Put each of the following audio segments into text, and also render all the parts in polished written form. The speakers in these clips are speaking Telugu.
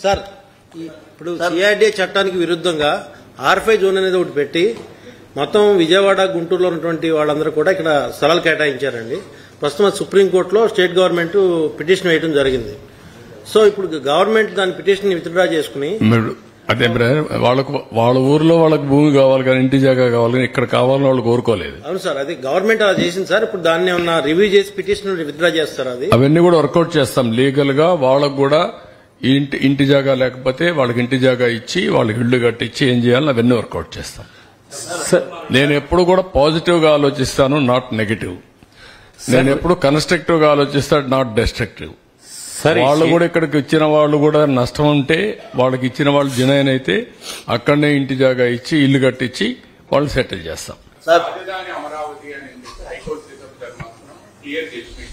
సార్ ఇప్పుడు సిఆర్డీఏ చట్టానికి విరుద్ధంగా ఆర్ఫై జోన్ అనేది ఒకటి పెట్టి మొత్తం విజయవాడ గుంటూరులో ఉన్నటువంటి వాళ్ళందరూ కూడా ఇక్కడ స్థలాలు కేటాయించారండి. ప్రస్తుతం సుప్రీంకోర్టులో స్టేట్ గవర్నమెంట్ పిటిషన్ వేయడం జరిగింది. సో ఇప్పుడు గవర్నమెంట్ దాని పిటిషన్ విత్డ్రా చేసుకుని అదే వాళ్ళ ఊర్లో వాళ్ళకి భూమి కావాలి కానీ ఇంటి జాగా కావాలి కానీ ఇక్కడ కావాలని వాళ్ళు కోరుకోలేదు. అవును సార్, అది గవర్నమెంట్ అలా చేసింది సార్. ఇప్పుడు దాన్ని ఏమన్నా రివ్యూ చేసి పిటిషన్ విత్డ్రా చేస్తారు? అది అవన్నీ కూడా వర్కౌట్ చేస్తాం లీగల్ గా. వాళ్ళకు కూడా ఇంటి జాగా లేకపోతే వాళ్ళకి ఇంటి జాగా ఇచ్చి వాళ్ళకి ఇళ్లు కట్టించి ఏం చేయాలని అవన్నీ వర్కౌట్ చేస్తాం. నేను ఎప్పుడు కూడా పాజిటివ్ గా ఆలోచిస్తాను, నాట్ నెగటివ్. నేను ఎప్పుడు కన్స్ట్రక్టివ్ గా ఆలోచిస్తాను, నాట్ డిస్ట్రక్టివ్. వాళ్ళు కూడా ఇక్కడికి ఇచ్చిన వాళ్ళు కూడా నష్టం ఉంటే వాళ్ళకి ఇచ్చిన వాళ్ళు జనైన్ అయితే అక్కడనే ఇంటి జాగా ఇచ్చి ఇల్లు కట్టించి వాళ్ళు సెటిల్ చేస్తాం. అమరావతి అని హైకోర్టు క్లియర్ చేసి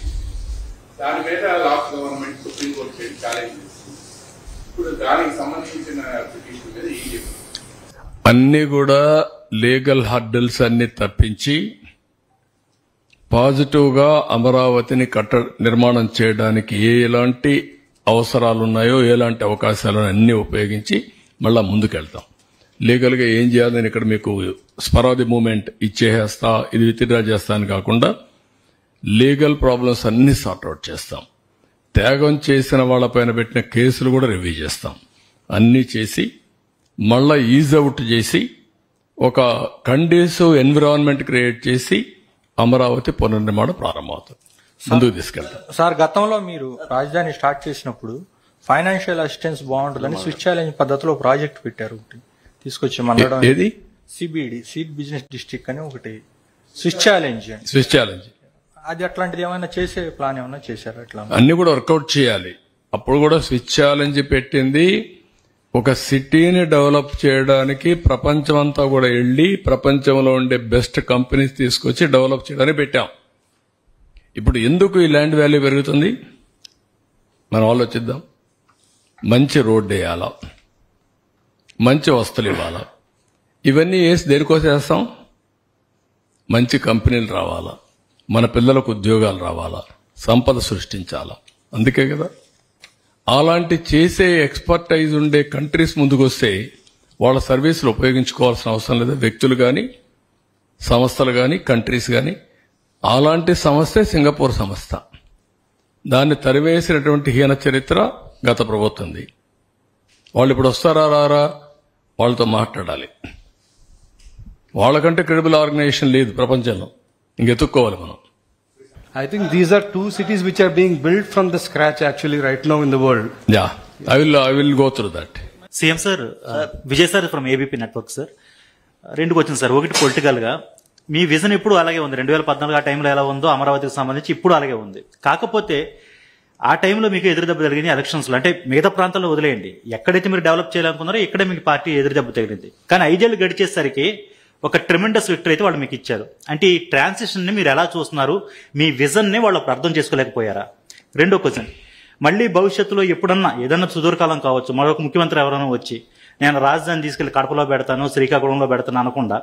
దాని మీద లాస్ట్ గవర్నమెంట్ సుప్రీంకోర్టు ఛాలెంజ్ చేస్తుంది. ఇప్పుడు దానికి సంబంధించిన పిటిషన్ మీద అన్ని కూడా లీగల్ హర్డల్స్ అన్ని తప్పించి పాజిటివ్ గా అమరావతిని నిర్మాణం చేయడానికి ఎలాంటి అవసరాలున్నాయో ఎలాంటి అవకాశాలు అన్ని ఉపయోగించి మళ్ళా ముందుకెళ్తాం. లీగల్ గా ఏం చేయాలి, నేను ఇక్కడ మీకు స్పరాది మూమెంట్ ఇచ్చేస్తా ఇది విత్డ్రా చేస్తా అని కాకుండా లీగల్ ప్రాబ్లమ్స్ అన్ని సార్ట్అవుట్ చేస్తాం. త్యాగం చేసిన వాళ్లపైన పెట్టిన కేసులు కూడా రివ్యూ చేస్తాం. అన్ని చేసి మళ్ళా ఈజ్ అవుట్ చేసి ఒక కండీసివ్ ఎన్విరాన్మెంట్ క్రియేట్ చేసి అమరావతి పునర్నిర్మాణం ప్రారంభమవుతుంది, ముందుకు తీసుకెళ్తాం. సార్, గతంలో మీరు రాజధాని స్టార్ట్ చేసినప్పుడు ఫైనాన్షియల్ అసిస్టెన్స్ బాగుంటుందని స్విచ్ ఛాలెంజ్ పద్ధతిలో ప్రాజెక్ట్ పెట్టారు. ఒకటి తీసుకొచ్చి మండడం ఏది సిబిడి సీడ్ బిజినెస్ డిస్ట్రిక్ట్ అని ఒకటి స్విచ్ ఛాలెంజ్. అది అట్లాంటిది ఏమైనా చేసే ప్లాన్ ఏమైనా చేశారు? అట్లా అన్ని కూడా వర్కౌట్ చేయాలి. అప్పుడు కూడా స్విచ్ ఛాలెంజ్ పెట్టింది ఒక సిటీని డెవలప్ చేయడానికి ప్రపంచమంతా కూడా వెళ్లి ప్రపంచంలో ఉండే బెస్ట్ కంపెనీస్ తీసుకొచ్చి డెవలప్ చేయడానికి పెట్టాం. ఇప్పుడు ఎందుకు ఈ ల్యాండ్ వాల్యూ పెరుగుతుంది మనం ఆలోచిద్దాం. మంచి రోడ్డు వేయాలా, మంచి వస్తువులు ఇవ్వాలా, ఇవన్నీ వేసి దేనికోసం వేస్తాం? మంచి కంపెనీలు రావాలా, మన పిల్లలకు ఉద్యోగాలు రావాలా, సంపద సృష్టించాలా. అందుకే కదా అలాంటి చేసే ఎక్స్పర్టైజ్ ఉండే కంట్రీస్ ముందుకొస్తే వాళ్ళ సర్వీసులు ఉపయోగించుకోవాల్సిన అవసరం లేదు. వ్యక్తులు కానీ సంస్థలు కానీ కంట్రీస్ కానీ. అలాంటి సంస్థే సింగపూర్ సంస్థ. దాన్ని తరివేసినటువంటి హీన చరిత్ర గత ప్రభుత్వంది. వాళ్ళు ఇప్పుడు వస్తారా రారా, వాళ్ళతో మాట్లాడాలి. వాళ్ళకంటే క్రెడిబుల్ ఆర్గనైజేషన్ లేదు ప్రపంచంలో, ఇంకెత్తుక్కోవాలి మనం. I think these are two cities which are being built from the scratch actually right now in the world. Yeah, I will go through that. CM sir, Vijay sir from ABP Network sir. రెండు క్వశ్చన్ సార్. ఒకటి పొలిటికల్ గా మీ విజన్ ఇప్పుడు అలాగే ఉంది. 2014 ఆ టైంలో ఎలా ఉందో అమరావతికి సంబంధించి ఇప్పుడు అలాగే ఉంది. కాకపోతే ఆ టైంలో మీకు ఎదురుదెబ్బ తగిలింది ఎలక్షన్స్ లో. అంటే మిగతా ప్రాంతాల్లో వదిలేయండి, ఎక్కడైతే మీరు డెవలప్ చేయాలనుకున్నారో ఇక్కడే మీకు పార్టీ ఎదురుదెబ్బ తగిలింది. కానీ 5 ఏళ్లు గడిచేసరికి ఒక ట్రెమెండస్ విక్టరీ అయితే వాళ్ళు మీకు ఇచ్చారు. అంటే ఈ ట్రాన్సిషన్ ని మీరు ఎలా చూస్తున్నారు? మీ విజన్ ని వాళ్ళు అర్థం చేసుకోలేకపోయారా? రెండో క్వశ్చన్, మళ్ళీ భవిష్యత్తులో ఎప్పుడన్నా ఏదన్నా సుదూరకాలం కావచ్చు మరొక ముఖ్యమంత్రి ఎవరైనా వచ్చి నేను రాజధాని తీసుకెళ్లి కడపలో పెడతాను, శ్రీకాకుళంలో పెడతాను అనకుండా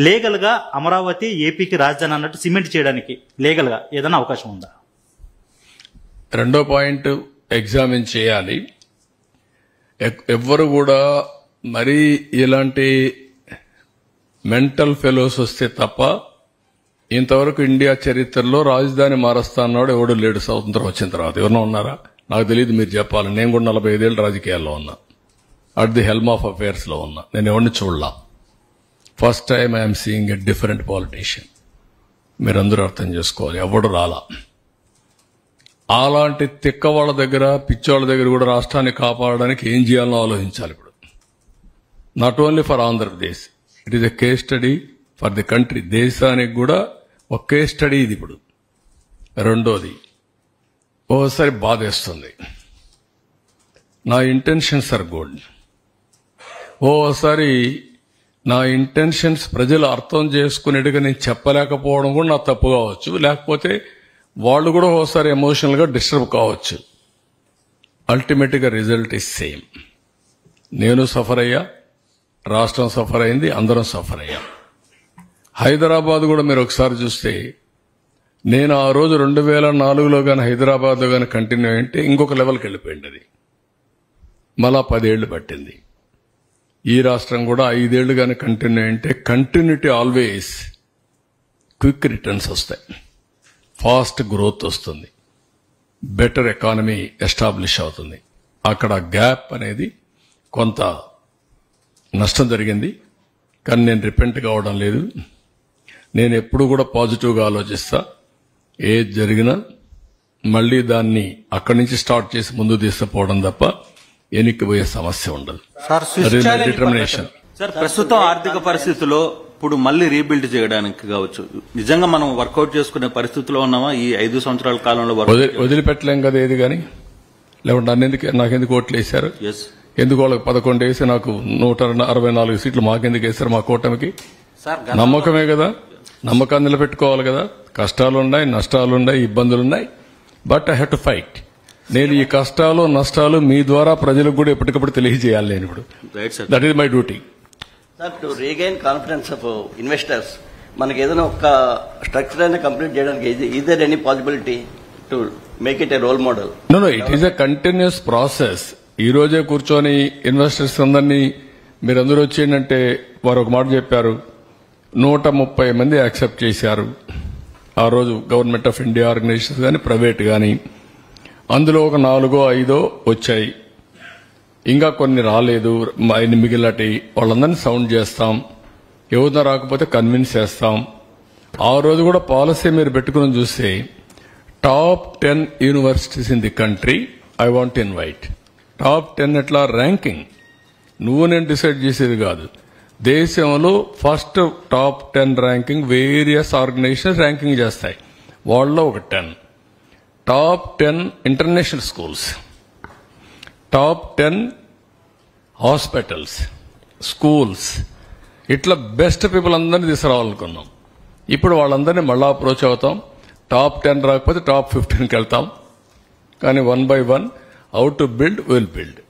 లీగల్ గా అమరావతి ఏపీకి రాజధాని అన్నట్టు సిమెంట్ చేయడానికి లీగల్ గా ఏదైనా అవకాశం ఉందా? రెండో పాయింట్ ఎగ్జామిన్ చేయాలి. ఎవ్వరు కూడా మరీ ఇలాంటి మెంటల్ ఫెలోస్ వస్తే తప్ప ఇంతవరకు ఇండియా చరిత్రలో రాజధాని మారుస్తా అన్నాడు ఎవడు లేడు. స్వతంత్రం వచ్చిన తర్వాత ఎవరన్నా ఉన్నారా? నాకు తెలియదు, మీరు చెప్పాలి. నేను కూడా 45 ఏళ్ళు రాజకీయాల్లో ఉన్నా, at the helm of affairs లో ఉన్నా. నేను ఎవరిని చూడలా. First time I'm seeing a different politician. మీరందరూ అర్థం చేసుకోవాలి, ఎవడు రాలా. అలాంటి తిక్క వాళ్ళ దగ్గర పిచ్చోళ్ళ దగ్గర కూడా రాష్ట్రాన్ని కాపాడడానికి ఏం చేయాలో ఆలోచించాలి ఇప్పుడు. Not only for Andhra Pradesh, it is a case study for the country. దేశానికి కూడా ఒక కేస్ స్టడీ ఇది ఇప్పుడు. రెండోది, ఓసారి బాధేస్తుంది. నా ఇంటెన్షన్స్ ఆర్ గుడ్. ఓసారి నా ఇంటెన్షన్స్ ప్రజలు అర్థం చేసుకునేట్టుగా నేను చెప్పలేకపోవడం కూడా నా తప్పు కావచ్చు. లేకపోతే వాళ్ళు కూడా ఓసారి ఎమోషనల్ గా డిస్టర్బ్ కావచ్చు. అల్టిమేట్ గా రిజల్ట్ ఇస్ సేమ్. నేను సఫర్ అయ్యా, రాష్ట్రం సఫర్ అయింది, అందరం సఫర్ అయ్యాం. హైదరాబాద్ కూడా మీరు ఒకసారి చూస్తే నేను ఆ రోజు 2004లో కానీ హైదరాబాద్లో కానీ కంటిన్యూ అయింటే ఇంకొక లెవెల్కి వెళ్ళిపోయింది. అది మళ్ళా 10 ఏళ్లు పట్టింది. ఈ రాష్ట్రం కూడా 5 ఏళ్లు కానీ కంటిన్యూ అంటే కంటిన్యూటీ ఆల్వేస్ క్విక్ రిటర్న్స్ వస్తాయి, ఫాస్ట్ గ్రోత్ వస్తుంది, బెటర్ ఎకానమీ ఎస్టాబ్లిష్ అవుతుంది. అక్కడ గ్యాప్ అనేది కొంత నష్టం జరిగింది, కానీ నేను రిపెంట్ కావడం లేదు. నేను ఎప్పుడు కూడా పాజిటివ్గా ఆలోచిస్తా. ఏది జరిగినా మళ్ళీ దాన్ని అక్కడి నుంచి స్టార్ట్ చేసి ముందు తీసుకుపోవడం తప్ప ఎనికిపోయే సమస్య ఉండదు. డిటర్మినేషన్. సార్, ప్రస్తుతం ఆర్థిక పరిస్థితుల్లో ఇప్పుడు మళ్ళీ రీబిల్డ్ చేయడానికి కావచ్చు, నిజంగా మనం వర్కౌట్ చేసుకునే పరిస్థితిలో ఉన్నామా? ఈ 5 సంవత్సరాల కాలంలో వదిలిపెట్టలేం కదా ఏది కానీ. లేకుంటే నాకెందుకు ఓట్లు వేశారు? ఎస్, ఎందుకు వాళ్ళకి 11 వేసి నాకు 164 సీట్లు మాకెందుకు వేశారు? మా కూటమికి నమ్మకమే కదా, నమ్మకాన్ని నిలబెట్టుకోవాలి కదా. కష్టాలున్నాయి, నష్టాలున్నాయి, ఇబ్బందులున్నాయి, but I have to fight. నేను ఈ కష్టాలు నష్టాలు మీ ద్వారా ప్రజలకు కూడా ఎప్పటికప్పుడు తెలియజేయాలి. నేను ఇప్పుడు that is my duty. Sir, to regain confidence of investors మనకి ఏదైనా ఒక స్ట్రక్చర్ అయినా కంప్లీట్ చేయడానికి is there any possibility to make it a role model? No, it is a continuous process. ఈ రోజే కూర్చొని ఇన్వెస్టర్స్ అందరినీ మీరందరూ వచ్చేయంటే వారు ఒక మాట చెప్పారు, 130 మంది యాక్సెప్ట్ చేశారు. ఆ రోజు గవర్నమెంట్ ఆఫ్ ఇండియా ఆర్గనైజేషన్స్ కానీ ప్రైవేట్ కానీ, అందులో ఒక 4-5 వచ్చాయి, ఇంకా కొన్ని రాలేదు. మిగిలినటి వాళ్ళందరినీ సౌండ్ చేస్తాం, ఎవరితో రాకపోతే కన్విన్స్ చేస్తాం. ఆ రోజు కూడా పాలసీ మీరు పెట్టుకుని చూస్తే top 10 universities in the country I want invite. Top 10 ఎట్లా ర్యాంకింగ్ నువ్వు నేను డిసైడ్ చేసేది కాదు. దేశంలో first top 10 ranking various organisations ranking చేస్తాయి. వాళ్ళలో ఒక 10 top 10 international schools, top 10 hospitals, schools, ఇట్లా బెస్ట్ పీపుల్ అందరినీ తీసుకురావాలనుకున్నాం. ఇప్పుడు వాళ్ళందరినీ మళ్ళా అప్రోచ్ అవుతాం. టాప్ 10 రాకపోతే టాప్ 15కి వెళ్తాం. కానీ 1 by 1 how to build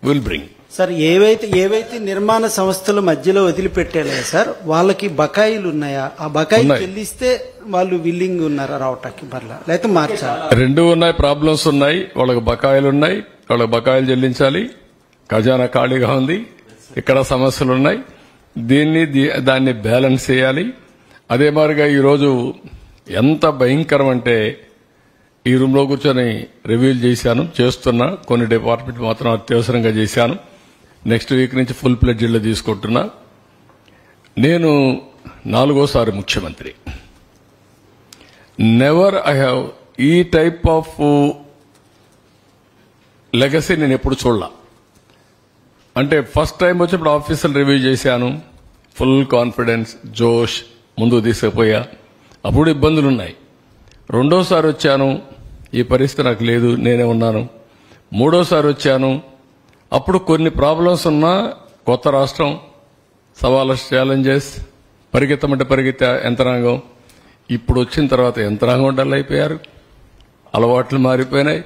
will bring. Sir, ఏవైతే నిర్మాణ సంస్థల మధ్యలో వదిలిపెట్టాలే సార్, వాళ్ళకి బకాయిలు ఉన్నాయా? ఆ బకాయి చెల్లిస్తే వాళ్ళు విల్లింగ్ ఉన్నారా రావటానికి, మరలా లేకపోతే మార్చాలి? 2 ఉన్నాయి. ప్రాబ్లమ్స్ ఉన్నాయి, వాళ్ళకి బకాయిలు ఉన్నాయి, వాళ్ళకి బకాయిలు చెల్లించాలి. ఖజానా ఖాళీగా ఉంది, ఇక్కడ సమస్యలు ఉన్నాయి. దాన్ని బ్యాలెన్స్ చేయాలి. అదే మాదిరిగా ఈరోజు ఎంత భయంకరం అంటే ఈ రూమ్ లో కూర్చొని రివ్యూలు చేస్తున్నా. కొన్ని డిపార్ట్మెంట్ మాత్రం అత్యవసరంగా చేశాను. నెక్స్ట్ వీక్ నుంచి ఫుల్ ప్లెడ్జ్లో తీసుకుంటున్నా. నేను 4వ ముఖ్యమంత్రి. నెవర్ ఐ హ్యావ్ ఈ టైప్ ఆఫ్ లెగసీ నేను ఎప్పుడు చూడలా. అంటే ఫస్ట్ టైం వచ్చినప్పుడు ఆఫీసులు రివ్యూ చేశాను, ఫుల్ కాన్ఫిడెన్స్, జోష్, ముందుకు తీసుకుపోయా. అప్పుడు ఇబ్బందులున్నాయి. 2వసారి వచ్చాను, ఈ పరిస్థితి నాకు లేదు, నేనే ఉన్నాను. 3వసారి వచ్చాను, అప్పుడు కొన్ని ప్రాబ్లమ్స్ ఉన్నా, కొత్త రాష్ట్రం, సవాళ్ళ ఛాలెంజెస్, పరిగెత్తమంటే పరిగెత్తే యంత్రాంగం. ఇప్పుడు వచ్చిన తర్వాత యంత్రాంగం డల్ అయిపోయారు, అలవాట్లు మారిపోయినాయి,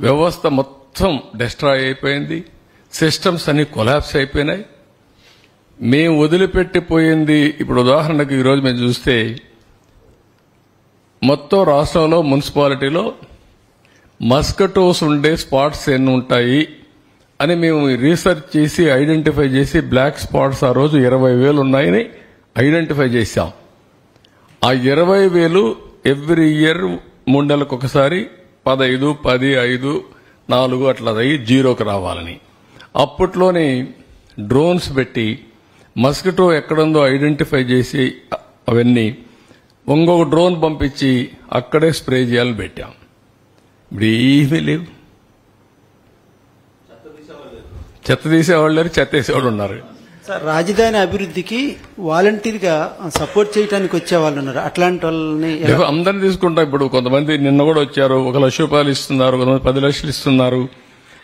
వ్యవస్థ మొత్తం డిస్ట్రాయ్ అయిపోయింది, సిస్టమ్స్ అన్ని కొలాప్స్ అయిపోయినాయి. మేము వదిలిపెట్టిపోయింది. ఇప్పుడు ఉదాహరణకు ఈరోజు మేము చూస్తే మొత్తం రాష్ట్రంలో మున్సిపాలిటీలో మస్కిటోస్ ఉండే స్పాట్స్ ఎన్ని ఉంటాయి అని మేము రీసెర్చ్ చేసి ఐడెంటిఫై చేసి బ్లాక్ స్పాట్స్ ఆ రోజు 20,000 ఉన్నాయని ఐడెంటిఫై చేశాం. ఆ 20,000 ఎవ్రీ ఇయర్ 3 నెలలకు ఒకసారి 15, 10, 5, 4 అట్లా అయ్యి 0కి రావాలని అప్పట్లోనే డ్రోన్స్ పెట్టి మస్కిటో ఎక్కడుందో ఐడెంటిఫై చేసి అవన్నీ ఇంకొక డ్రోన్ పంపించి అక్కడే స్ప్రే చేయాలని పెట్టాం. ఇప్పుడు ఏమీ లేవు. చెత్త తీసేవాళ్ళు లేరు, చెత్త వేసేవాళ్ళు ఉన్నారు. సార్, రాజధాని అభివృద్ధికి వాలంటీర్ గా సపోర్ట్ చేయడానికి వచ్చే వాళ్ళు ఉన్నారు. అట్లాంటి వాళ్ళని అందరినీ తీసుకుంటాం. ఇప్పుడు కొంతమంది నిన్న కూడా వచ్చారు, 1 లక్ష రూపాయలు ఇస్తున్నారు, కొంతమంది 10 లక్షలు ఇస్తున్నారు.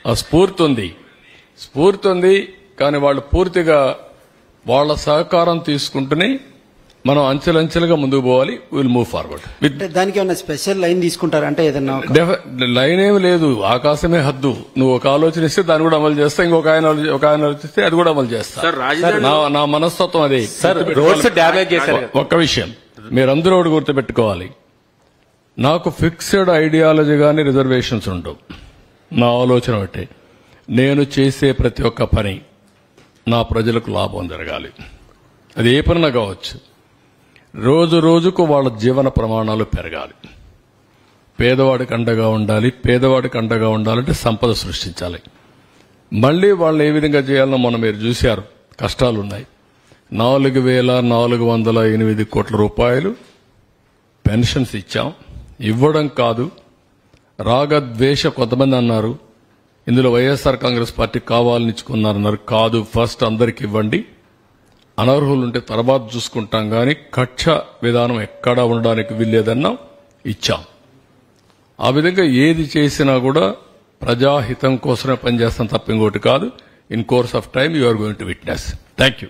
ఆ స్ఫూర్తి ఉంది. కానీ వాళ్ళు పూర్తిగా వాళ్ళ సహకారం తీసుకుంటూనే మనం అంచెలంచెలుగా ముందుకు పోవాలి. Will move forward. దానికి ఏమైనా స్పెషల్ లైన్ తీసుకుంటారు అంటే ఏదన్నా లైన్ ఏమి లేదు, ఆకాశమే హద్దు. నువ్వు ఒక ఆలోచన ఇస్తే దాన్ని కూడా అమలు చేస్తా, ఇంకొక ఆయన ఆలోచిస్తే అది కూడా అమలు చేస్తా. నా మనస్తత్వం అదే. ఒక్క విషయం మీరందరూ ఒకటి గుర్తుపెట్టుకోవాలి, నాకు ఫిక్స్డ్ ఐడియాలజీ గానీ రిజర్వేషన్స్ ఉండవు. నా ఆలోచన ఒకటి, నేను చేసే ప్రతి ఒక్క పని నా ప్రజలకు లాభం జరగాలి. అది ఏ పనినా కావచ్చు. రోజు రోజుకు వాళ్ళ జీవన ప్రమాణాలు పెరగాలి. పేదవాడికి అండగా ఉండాలి. పేదవాడికి అండగా ఉండాలంటే సంపద సృష్టించాలి. మళ్లీ వాళ్ళు ఏ విధంగా చేయాలనో మనం మీరు చూశారు. కష్టాలున్నాయి. 4,408 కోట్ల రూపాయలు పెన్షన్స్ ఇచ్చాం. ఇవ్వడం కాదు, రాగద్వేష కొంతమంది అన్నారు ఇందులో వైఎస్ఆర్ కాంగ్రెస్ పార్టీ కావాలని ఇచ్చుకున్నారన్నారు. కాదు, ఫస్ట్ అందరికి ఇవ్వండి, అనర్హులుంటే తర్వాత చూసుకుంటాం, కానీ కక్ష విధానం ఎక్కడా ఉండడానికి వీల్లేదన్నాం, ఇచ్చాం. ఆ విధంగా ఏది చేసినా కూడా ప్రజాహితం కోసమే పనిచేస్తాం తప్ప ఇంకోటి కాదు. In course of time you are going to witness. Thank you.